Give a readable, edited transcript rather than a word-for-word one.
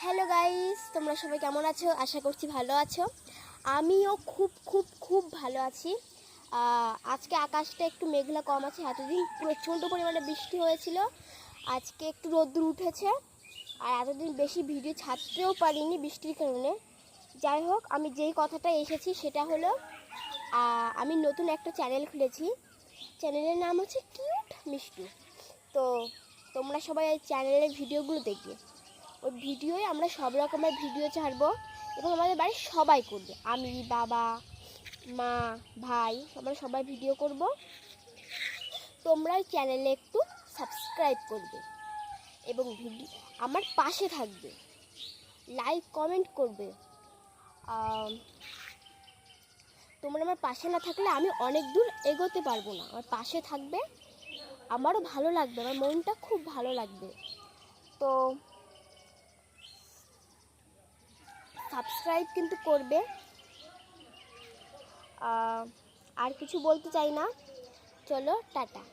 Hello guys, তোমরা সবাই কেমন আছো? আশা করছি ভালো আছো। আমিও খুব খুব খুব ভালো আছি। আজকে আকাশটা একটু মেঘলা কম আছে। এতদিন প্রচণ্ড পরিমাণে বৃষ্টি হয়েছিল, আজকে একটু রোদ্দুর উঠেছে। আর এতদিন বেশি ভিডিও ছাড়তেও পারিনি বৃষ্টির কারণে। যাই হোক, আমি যেই কথাটা এসেছি সেটা হলো আমি নতুন একটা চ্যানেল খুলেছি। চ্যানেলের নাম হচ্ছে কিউট মিষ্টু। তো তোমরা সবাই এই চ্যানেলের ভিডিওগুলো দেখবে। ওই ভিডিওয় আমরা সব রকমের ভিডিও ছাড়বো এবং আমাদের বাড়ির সবাই করবে। আমি, বাবা, মা, ভাই, আমরা সবাই ভিডিও করব। তোমরা ওই চ্যানেলে একটু সাবস্ক্রাইব করবে এবং ভিডিও আমার পাশে থাকবে, লাইক কমেন্ট করবে। তোমরা আমার পাশে না থাকলে আমি অনেক দূর এগোতে পারবো না। আমার পাশে থাকবে, আমারও ভালো লাগবে, আমার মনটা খুব ভালো লাগবে। তো সাবস্ক্রাইব কিন্তু করবে। আর কিছু বলতে চাই না। চলো, টাটা।